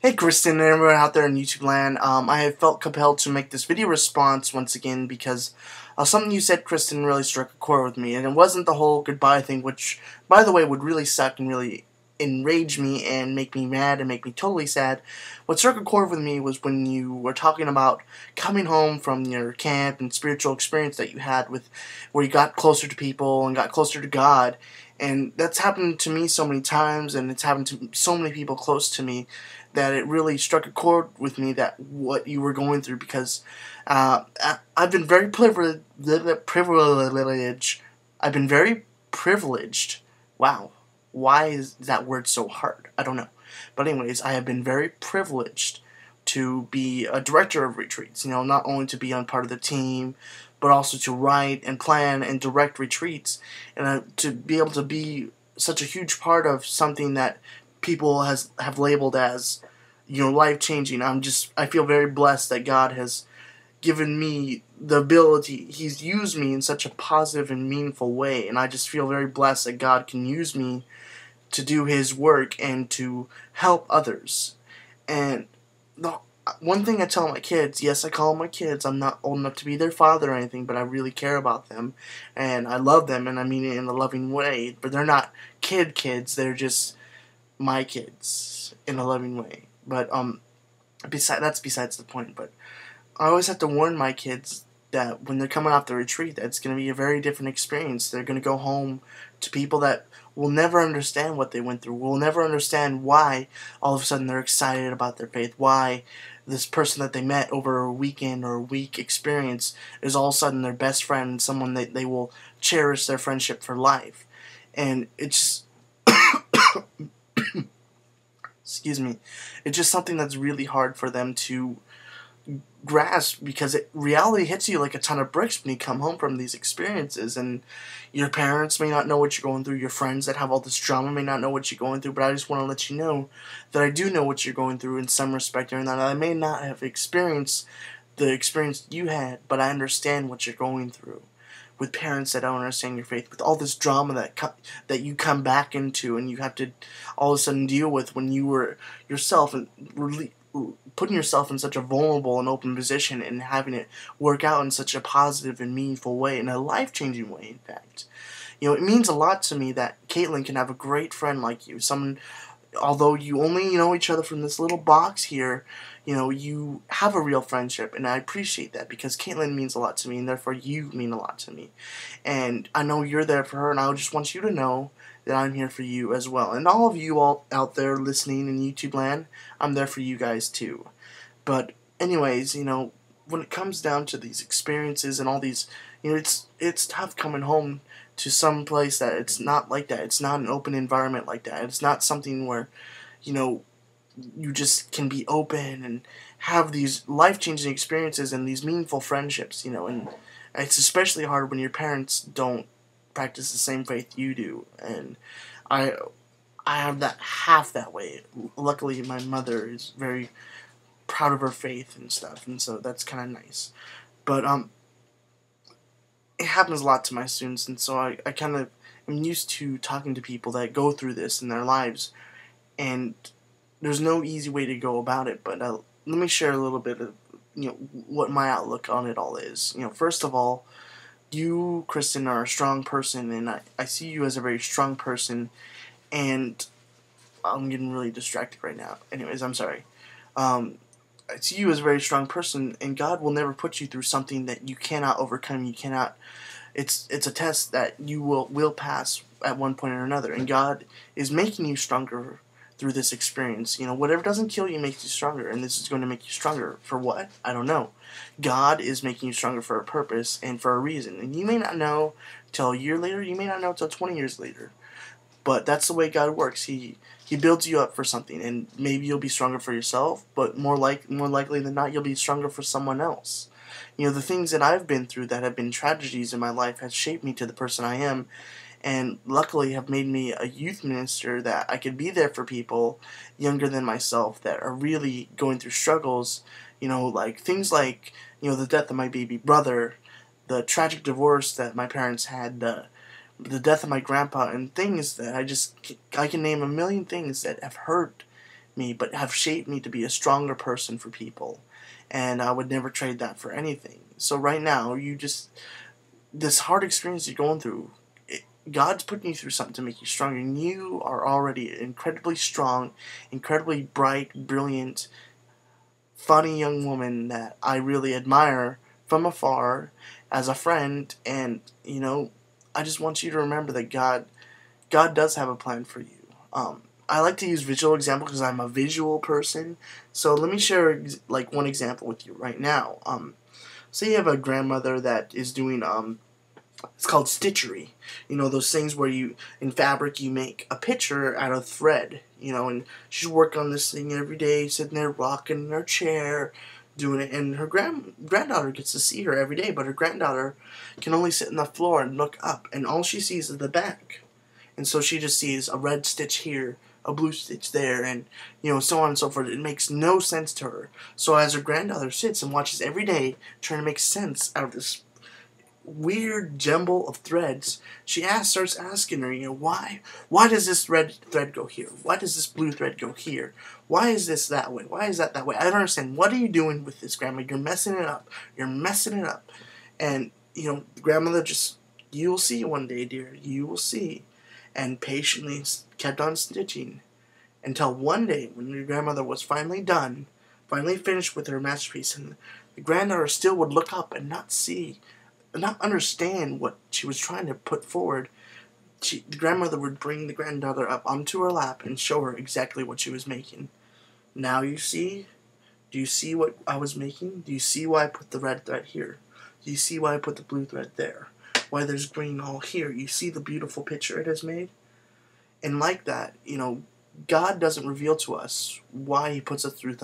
Hey Kristen and everyone out there in YouTube land, I have felt compelled to make this video response once again because something you said, Kristen, really struck a chord with me, and it wasn't the whole goodbye thing, which, by the way, would really suck and really enrage me and make me mad and make me totally sad. What struck a chord with me was when you were talking about coming home from your camp and spiritual experience that you had with where you got closer to people and got closer to God. And that's happened to me so many times, and it's happened to so many people close to me, that it really struck a chord with me that what you were going through, because I've been very privileged. I've been very privileged. Wow. Why is that word so hard? I don't know. But anyways, I have been very privileged to be a director of retreats. Not only to be on part of the team, but also to write and plan and direct retreats, and to be able to be such a huge part of something that people have labeled as, life-changing. I feel very blessed that God has given me the ability. He's used me in such a positive and meaningful way, and I just feel very blessed that God can use me to do His work and to help others. And the one thing I tell my kids, yes, I call them my kids. I'm not old enough to be their father or anything, but I really care about them, and I love them, and I mean it in a loving way. But they're not kids. They're just my kids in a loving way. But that's besides the point. But I always have to warn my kids that when they're coming off the retreat, that it's going to be a very different experience. They're going to go home to people that will never understand what they went through, will never understand why all of a sudden they're excited about their faith, why this person that they met over a weekend or a week experience is all of a sudden their best friend and someone that they will cherish their friendship for life. And it's excuse me, it's just something that's really hard for them to grasp, because reality hits you like a ton of bricks when you come home from these experiences, and your parents may not know what you're going through, your friends that have all this drama may not know what you're going through, but I just want to let you know that I do know what you're going through in some respect, and that I may not have experienced the experience you had, but I understand what you're going through. With parents that don't understand your faith, with all this drama that you come back into and you have to all of a sudden deal with when you were yourself and putting yourself in such a vulnerable and open position and having it work out in such a positive and meaningful way, in a life-changing way, in fact. It means a lot to me that Caitlin can have a great friend like you. Someone, although you only know each other from this little box here, you have a real friendship, and I appreciate that, because Caitlin means a lot to me, and therefore you mean a lot to me. And I know you're there for her, and I just want you to know that I'm here for you as well. And all of you all out there listening in YouTube land, I'm there for you guys too. But anyways, when it comes down to these experiences and all these, it's tough coming home to some place that it's not like that. It's not an open environment like that. It's not something where, you just can be open and have these life-changing experiences and these meaningful friendships, and it's especially hard when your parents don't practice the same faith you do. And I have that half that way. Luckily, my mother is very proud of her faith and stuff, and so that's kind of nice. But it happens a lot to my students, and so I kind of am used to talking to people that go through this in their lives, and there's no easy way to go about it. But let me share a little bit of what my outlook on it all is. First of all, you, Kristen, are a strong person, and I see you as a very strong person, and I'm getting really distracted right now. Anyways, I'm sorry. I see you as a very strong person, and God will never put you through something that you cannot overcome. You cannot. It's a test that you will pass at one point or another, and God is making you stronger through this experience. Whatever doesn't kill you makes you stronger, and this is going to make you stronger. For what? I don't know. God is making you stronger for a purpose and for a reason, and you may not know till a year later, you may not know till 20 years later, but that's the way God works. He builds you up for something, and maybe you'll be stronger for yourself, but more likely than not, you'll be stronger for someone else. The things that I've been through that have been tragedies in my life have shaped me to the person I am, and luckily have made me a youth minister that I could be there for people younger than myself that are really going through struggles, like things like, the death of my baby brother, the tragic divorce that my parents had, the death of my grandpa, and things that I can name a million things that have hurt me, but have shaped me to be a stronger person for people. And I would never trade that for anything. So right now, this hard experience you're going through, God's putting you through something to make you stronger. And you are already incredibly strong, incredibly bright, brilliant, funny young woman that I really admire from afar as a friend. And, I just want you to remember that God does have a plan for you. I like to use visual example because I'm a visual person. So let me share like one example with you right now. Say you have a grandmother that is doing it's called stitchery. Those things where in fabric you make a picture out of thread. And she's working on this thing every day, sitting there rocking in her chair, doing it. And her granddaughter gets to see her every day, but her granddaughter can only sit on the floor and look up, and all she sees is the back. And so she just sees a red stitch here, a blue stitch there, and so on and so forth. It makes no sense to her. So as her granddaughter sits and watches every day, trying to make sense out of this weird jumble of threads, she starts asking her, why does this red thread go here? Why does this blue thread go here? Why is this that way? Why is that way? I don't understand. What are you doing with this, Grandma? You're messing it up. You're messing it up. And, the grandmother you will see one day, dear. You will see. And patiently kept on stitching until one day when your grandmother was finally done, finally finished with her masterpiece, and the granddaughter still would look up and not understand what she was trying to put forward. The grandmother would bring the granddaughter up onto her lap and show her exactly what she was making. Now you see? Do you see what I was making? Do you see why I put the red thread here? Do you see why I put the blue thread there? Why there's green all here? You see the beautiful picture it has made? And like that, God doesn't reveal to us why He puts us through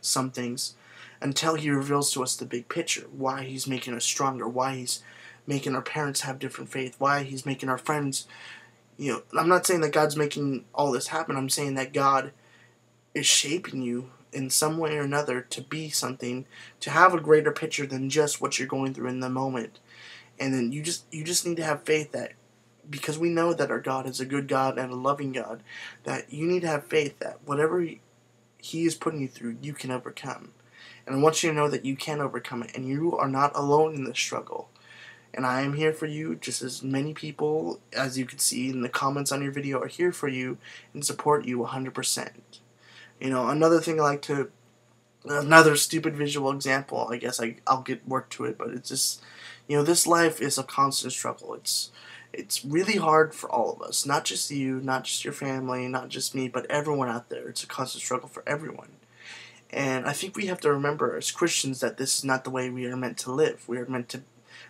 some things until He reveals to us the big picture, why He's making us stronger, why He's making our parents have different faith, why He's making our friends, I'm not saying that God's making all this happen. I'm saying that God is shaping you in some way or another to be something, to have a greater picture than just what you're going through in the moment. And then you just need to have faith that, because we know that our God is a good God and a loving God, that you need to have faith that whatever He is putting you through, you can overcome. And I want you to know that you can overcome it, and you are not alone in this struggle. And I am here for you, just as many people, as you can see in the comments on your video, are here for you and support you 100%. Another stupid visual example, I guess I'll get work to it, but it's just, this life is a constant struggle. It's really hard for all of us, not just you, not just your family, not just me, but everyone out there. It's a constant struggle for everyone. And I think we have to remember as Christians that this is not the way we are meant to live. We are meant to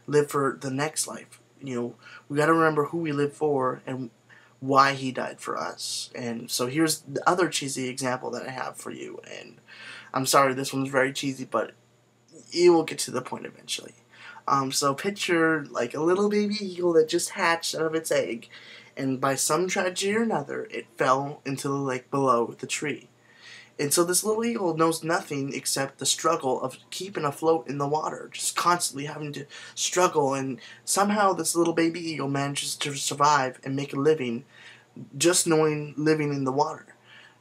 live for the next life. We got to remember who we live for and why He died for us. And so here's the other cheesy example that I have for you. And I'm sorry, this one's very cheesy, but you will get to the point eventually. So picture like a little baby eagle that just hatched out of its egg, and by some tragedy or another, it fell into the lake below the tree. And so this little eagle knows nothing except the struggle of keeping afloat in the water, just constantly having to struggle, and somehow this little baby eagle manages to survive and make a living just living in the water.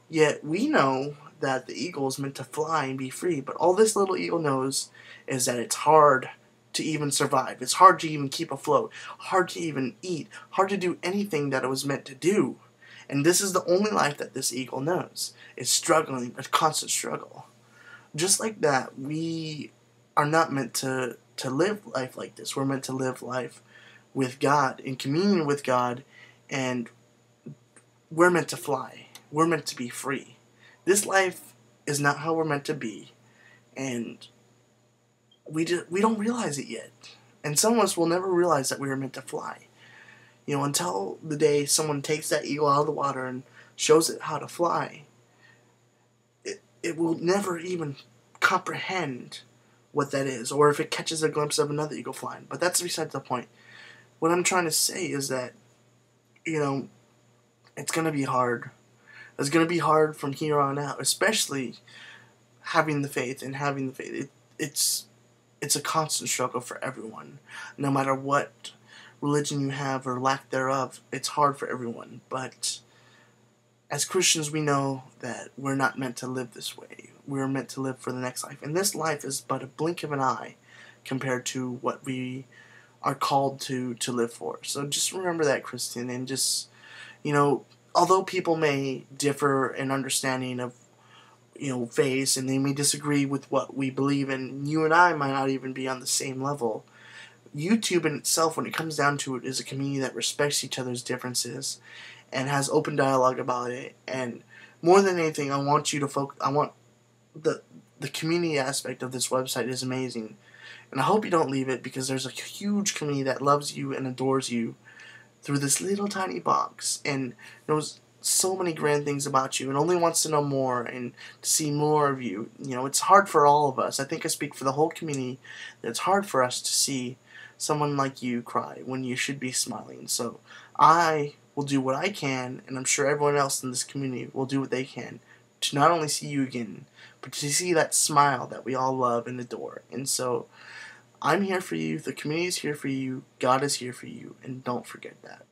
Yet we know that the eagle is meant to fly and be free, but all this little eagle knows is that it's hard to even survive. It's hard to even keep afloat, hard to even eat, hard to do anything that it was meant to do. And this is the only life that this eagle knows. It's struggling, a constant struggle. Just like that, we are not meant to live life like this. We're meant to live life with God, in communion with God, and we're meant to fly. We're meant to be free. This life is not how we're meant to be, and we don't realize it yet. And some of us will never realize that we were meant to fly. Until the day someone takes that eagle out of the water and shows it how to fly, it will never even comprehend what that is, or if it catches a glimpse of another eagle flying. But that's besides the point. What I'm trying to say is that, it's going to be hard. It's going to be hard from here on out, especially having the faith. It's a constant struggle for everyone. No matter what religion you have or lack thereof, it's hard for everyone. But as Christians, we know that we're not meant to live this way. We're meant to live for the next life. And this life is but a blink of an eye compared to what we are called to live for. So just remember that, Kristen, and just, although people may differ in understanding of, faith, and they may disagree with what we believe in, you and I might not even be on the same level. YouTube in itself, when it comes down to it, is a community that respects each other's differences and has open dialogue about it. And more than anything, I want you to focus. I want the community aspect of this website is amazing, and I hope you don't leave it, because there's a huge community that loves you and adores you through this little tiny box, and knows so many grand things about you, and only wants to know more and to see more of you. It's hard for all of us. I think I speak for the whole community that it's hard for us to see someone like you cry when you should be smiling. So I will do what I can, and I'm sure everyone else in this community will do what they can to not only see you again, but to see that smile that we all love and adore. And so I'm here for you, the community is here for you, God is here for you, and don't forget that.